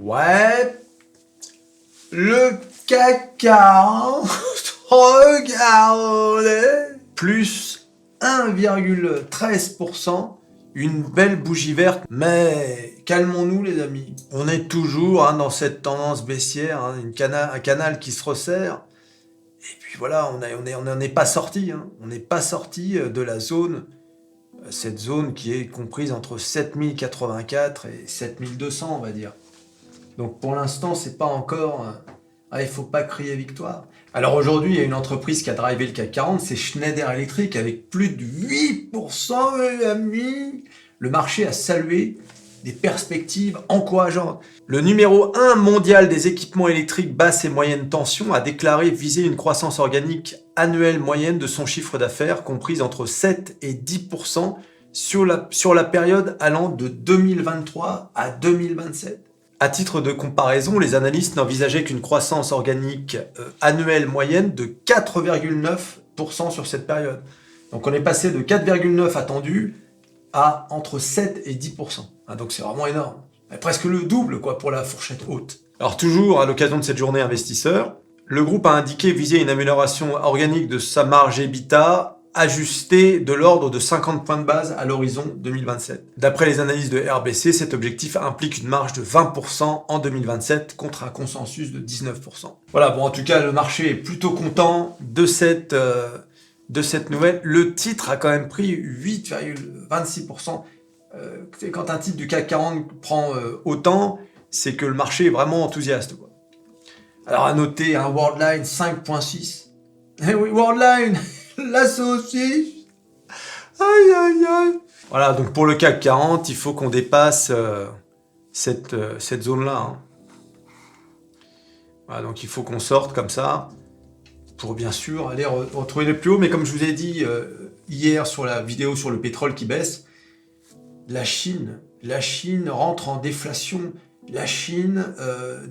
Ouais, le CAC 40, regardez, plus 1,13%, une belle bougie verte. Mais calmons-nous les amis, on est toujours dans cette tendance baissière, un canal qui se resserre. Et puis voilà, on n'en est pas sorti. On n'est pas sorti de la zone, cette zone qui est comprise entre 7084 et 7200 on va dire. Donc pour l'instant, c'est pas encore... il faut pas crier victoire. Alors aujourd'hui, il y a une entreprise qui a drivé le CAC 40, c'est Schneider Electric, avec plus de 8%, mes amis. Le marché a salué des perspectives encourageantes. Le numéro 1 mondial des équipements électriques basse et moyenne tension a déclaré viser une croissance organique annuelle moyenne de son chiffre d'affaires, comprise entre 7 et 10% sur la période allant de 2023 à 2027. À titre de comparaison, les analystes n'envisageaient qu'une croissance organique annuelle moyenne de 4,9% sur cette période. Donc on est passé de 4,9 attendu à entre 7 et 10%. Donc c'est vraiment énorme. Presque le double pour la fourchette haute. Alors toujours à l'occasion de cette journée investisseur, le groupe a indiqué viser une amélioration organique de sa marge EBITDA ajusté de l'ordre de 50 points de base à l'horizon 2027. D'après les analyses de RBC, cet objectif implique une marge de 20% en 2027 contre un consensus de 19%. Voilà, bon en tout cas le marché est plutôt content de cette nouvelle. Le titre a quand même pris 8,26%. Quand un titre du CAC 40 prend autant, c'est que le marché est vraiment enthousiaste. Alors à noter un Worldline 5,6. Eh oui, Worldline la saucisse. Aïe, aïe, aïe. Voilà, donc pour le CAC 40, il faut qu'on dépasse cette zone-là. Voilà, donc il faut qu'on sorte comme ça pour bien sûr aller retrouver les plus hauts. Mais comme je vous ai dit hier sur la vidéo sur le pétrole qui baisse, la Chine rentre en déflation. La Chine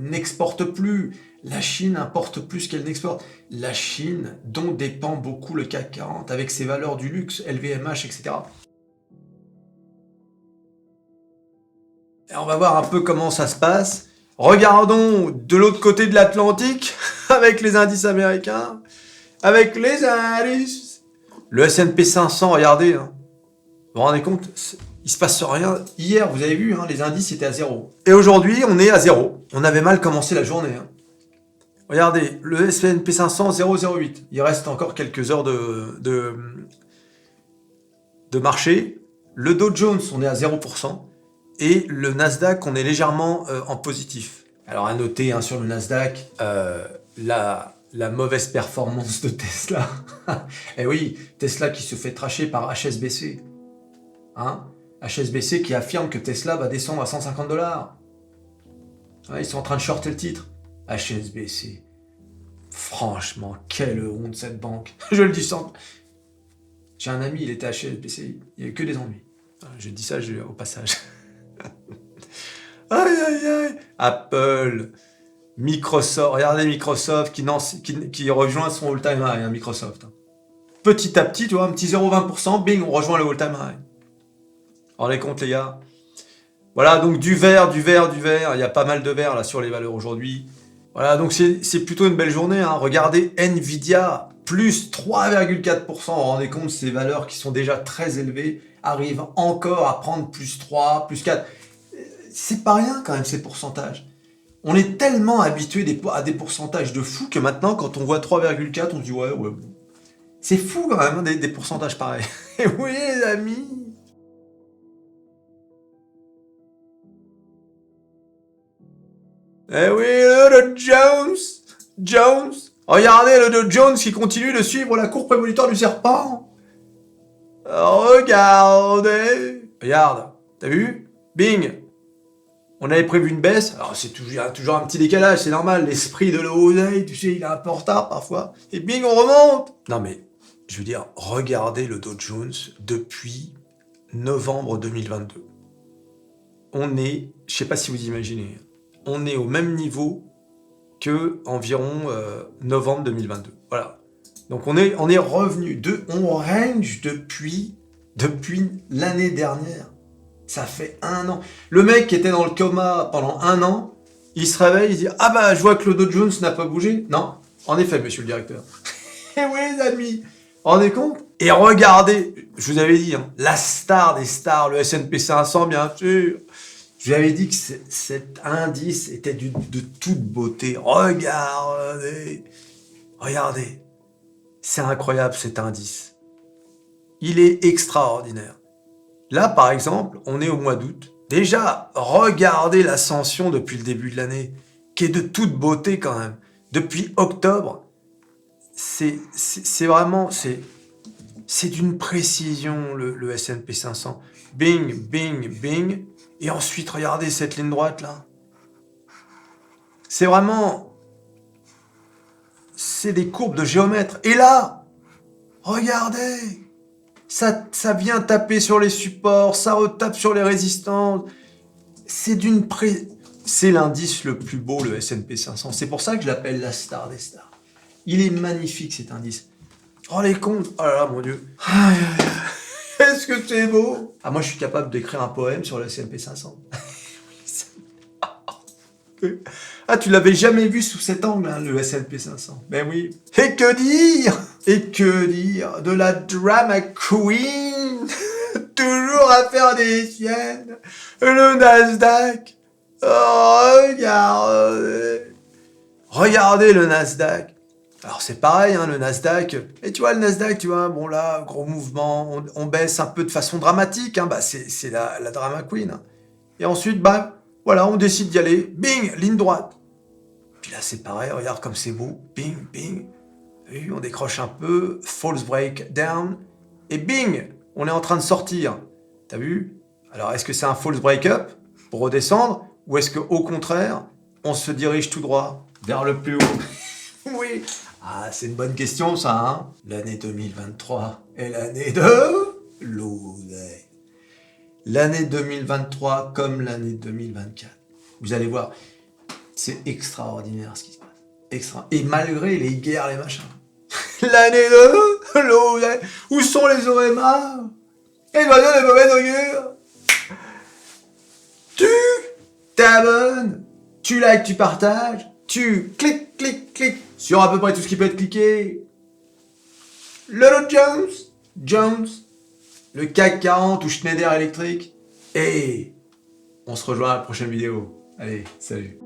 n'exporte plus. La Chine importe plus qu'elle n'exporte. La Chine, dont dépend beaucoup le CAC 40, avec ses valeurs du luxe, LVMH, etc. Et on va voir un peu comment ça se passe. Regardons de l'autre côté de l'Atlantique, avec les indices américains, avec les indices. Le S&P 500, regardez. Vous vous rendez compte ? Il se passe rien. Hier, vous avez vu, les indices étaient à 0. Et aujourd'hui, on est à 0. On avait mal commencé la journée. Regardez, le S&P 500, 0,08. Il reste encore quelques heures de marché. Le Dow Jones, on est à 0%. Et le Nasdaq, on est légèrement en positif. Alors à noter sur le Nasdaq, la mauvaise performance de Tesla. Eh oui, Tesla qui se fait tracher par HSBC. HSBC qui affirme que Tesla va descendre à $150. Ils sont en train de shorter le titre. HSBC. Franchement, quelle honte cette banque. Je le dis sans... J'ai un ami, il était à HSBC. Il n'y a que des ennuis. Je dis ça au passage. Aïe, aïe, aïe. Apple, Microsoft. Regardez Microsoft qui rejoint son all-time high, Microsoft. Petit à petit, tu vois, un petit 0,20%, bing, on rejoint le all-time high. Rendez compte les gars. Voilà, donc du vert. Il y a pas mal de vert là sur les valeurs aujourd'hui. Voilà, donc c'est plutôt une belle journée. Regardez Nvidia, plus 3,4%. Vous vous rendez compte, ces valeurs qui sont déjà très élevées arrivent encore à prendre plus 3, plus 4. C'est pas rien quand même ces pourcentages. On est tellement habitué à des pourcentages de fou que maintenant, quand on voit 3,4, on se dit ouais. C'est fou quand même des pourcentages pareils. Et oui les amis. Eh oui, le Dow Jones. Regardez le Dow Jones qui continue de suivre la courbe prémonitoire du serpent. Regardez. Regarde, t'as vu ? Bing. On avait prévu une baisse. Alors il y a toujours un petit décalage, c'est normal. L'esprit de l'oseille, tu sais, il est un peu en retard parfois. Et bing, on remonte. Non mais, je veux dire, regardez le Dow Jones depuis novembre 2022. On est, je sais pas si vous imaginez, on est au même niveau que environ novembre 2022. Voilà. Donc on est revenu on range depuis l'année dernière. Ça fait 1 an. Le mec qui était dans le coma pendant 1 an, Il se réveille, il dit « Ah bah, je vois que le Dow Jones n'a pas bougé. » Non, en effet, monsieur le directeur. Eh oui, les amis, vous vous rendez compte? Et regardez, je vous avais dit, hein, la star des stars, le S&P 500, bien sûr. Je vous avais dit que cet indice était de toute beauté. Regardez, regardez. C'est incroyable cet indice. Il est extraordinaire. Là, par exemple, on est au mois d'août. Déjà, regardez l'ascension depuis le début de l'année, qui est de toute beauté quand même. Depuis octobre, c'est vraiment, c'est d'une précision le S&P 500. Bing, bing, bing. Et ensuite, regardez cette ligne droite là. C'est vraiment, c'est des courbes de géomètre. Et là, regardez. Ça vient taper sur les supports, ça retape sur les résistances. C'est l'indice le plus beau, le S&P 500. C'est pour ça que je l'appelle la star des stars. Il est magnifique cet indice. Oh les comptes. Oh là là, mon Dieu. Aïe, aïe, aïe. Est-ce que c'est beau? Ah, moi je suis capable d'écrire un poème sur le S&P 500. Ah, tu l'avais jamais vu sous cet angle, hein, le S&P 500. Ben oui. Et que dire? Et que dire de la drama queen? Toujours à faire des siennes. Le Nasdaq. Oh, regardez. Regardez le Nasdaq. Alors c'est pareil, hein, le Nasdaq. Et tu vois, le Nasdaq, tu vois, bon là, gros mouvement, on baisse un peu de façon dramatique. Hein, bah, c'est la drama queen. Hein. Et ensuite, bah, voilà, on décide d'y aller. Bing, ligne droite. Puis là, c'est pareil, regarde comme c'est beau. Bing, bing. Et on décroche un peu. False break down. Et bing, on est en train de sortir. T'as vu? Alors, est-ce que c'est un false break up pour redescendre? Ou est-ce qu'au contraire, on se dirige tout droit vers le plus haut? Oui. Ah, c'est une bonne question, ça, hein? L'année 2023 est l'année de l'oseille. L'année 2023 comme l'année 2024. Vous allez voir, c'est extraordinaire ce qui se passe. Et malgré les guerres, les machins. L'année de l'oseille. Où sont les OMA? Les oiseaux de mauvaise augure. Tu t'abonnes, tu likes, tu partages, tu cliques, cliques, cliques sur à peu près tout ce qui peut être cliqué. Le Dow Jones, le CAC 40 ou Schneider Electric. Et on se rejoint à la prochaine vidéo. Allez, salut.